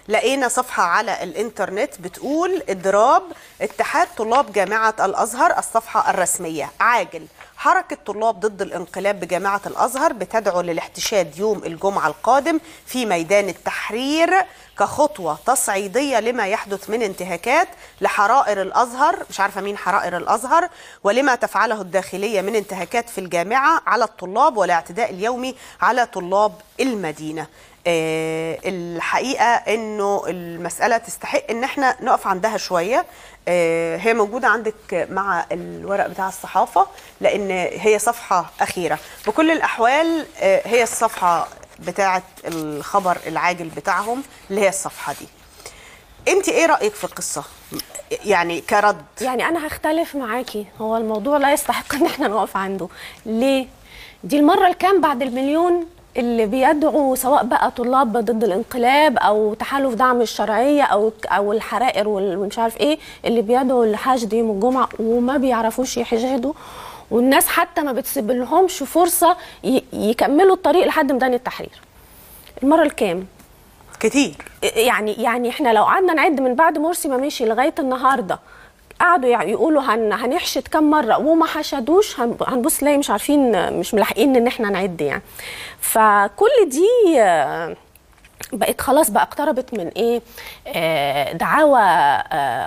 لقينا صفحة على الإنترنت بتقول إضراب اتحاد طلاب جامعة الأزهر الصفحة الرسمية عاجل. حركة طلاب ضد الانقلاب بجامعة الأزهر بتدعو للاحتشاد يوم الجمعة القادم في ميدان التحرير كخطوة تصعيدية لما يحدث من انتهاكات لحرائر الأزهر، مش عارفة مين حرائر الأزهر، ولما تفعله الداخلية من انتهاكات في الجامعة على الطلاب والاعتداء اليومي على طلاب المدينة. الحقيقة انه المسألة تستحق ان احنا نقف عندها شوية. هي موجودة عندك مع الورق بتاع الصحافة لان هي صفحة اخيرة. بكل الاحوال هي الصفحة بتاعة الخبر العاجل بتاعهم اللي هي الصفحة دي. انت ايه رأيك في القصة يعني كرد؟ يعني انا هختلف معاكي، هو الموضوع لا يستحق ان احنا نقف عنده. ليه؟ دي المرة الكام بعد المليون اللي بيدعوا سواء بقى طلاب ضد الانقلاب او تحالف دعم الشرعيه او الحرائر والمش عارف ايه اللي بيدعوا لحشد يوم الجمعه وما بيعرفوش يحشدوا، والناس حتى ما بتسيب لهمش فرصه يكملوا الطريق لحد ميدان التحرير. المره الكام؟ كتير. يعني احنا لو قعدنا نعد من بعد مرسي ما مشي لغايه النهارده قعدوا يعني يقولوا هنحشد كم مره وما حشدوش، هنبص نلاقي مش عارفين، مش ملاحقين ان احنا نعد يعني. فكل دي بقت خلاص بقى اقتربت من ايه؟ دعاوى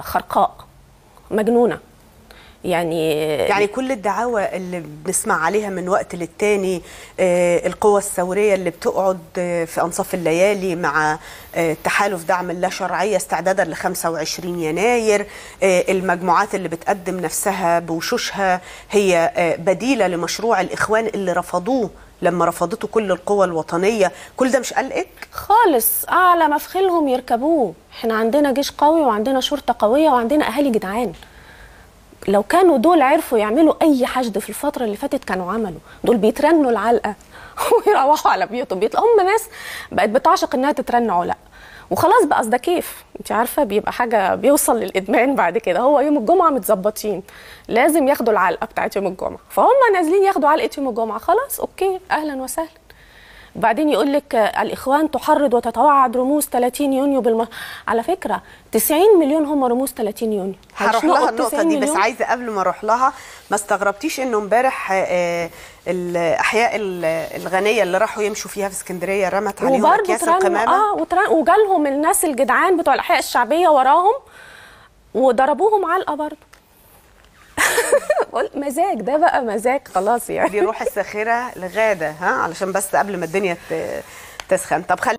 خرقاء مجنونه. يعني كل الدعاوى اللي بنسمع عليها من وقت للتاني، القوى الثورية اللي بتقعد في أنصاف الليالي مع تحالف دعم اللاشرعية استعدادا ل 25 يناير، المجموعات اللي بتقدم نفسها بوشوشها هي بديلة لمشروع الإخوان اللي رفضوه لما رفضته كل القوى الوطنية، كل ده مش قلقك؟ خالص، أعلى مفخلهم يركبوه. احنا عندنا جيش قوي وعندنا شرطة قوية وعندنا أهالي جدعان. لو كانوا دول عرفوا يعملوا اي حشد في الفتره اللي فاتت كانوا عملوا. دول بيترنوا العلقه ويروحوا على بيوتهم. هم ناس بقت بتعشق انها تترن علق وخلاص بقى. ده كيف انت عارفه بيبقى حاجه بيوصل للادمان بعد كده. هو يوم الجمعه متظبطين لازم ياخدوا العلقه بتاعت يوم الجمعه، فهم نازلين ياخدوا علقه يوم الجمعه. خلاص اوكي، اهلا وسهلا. بعدين يقول لك الإخوان تحرض وتتوعد رموز 30 يونيو على فكرة 90 مليون هم رموز 30 يونيو. هروح لها النقطة دي، بس عايزة قبل ما اروح لها، ما استغربتيش انه امبارح الأحياء الغنية اللي راحوا يمشوا فيها في اسكندرية رمت عليهم أكياس القمامة؟ وجالهم الناس الجدعان بتوع الأحياء الشعبية وراهم وضربوهم علقة برضه. مزاج، ده بقى مزاج خلاص يعني. دي روح الساخرة لغادة، ها، علشان بس قبل ما الدنيا تسخن. طب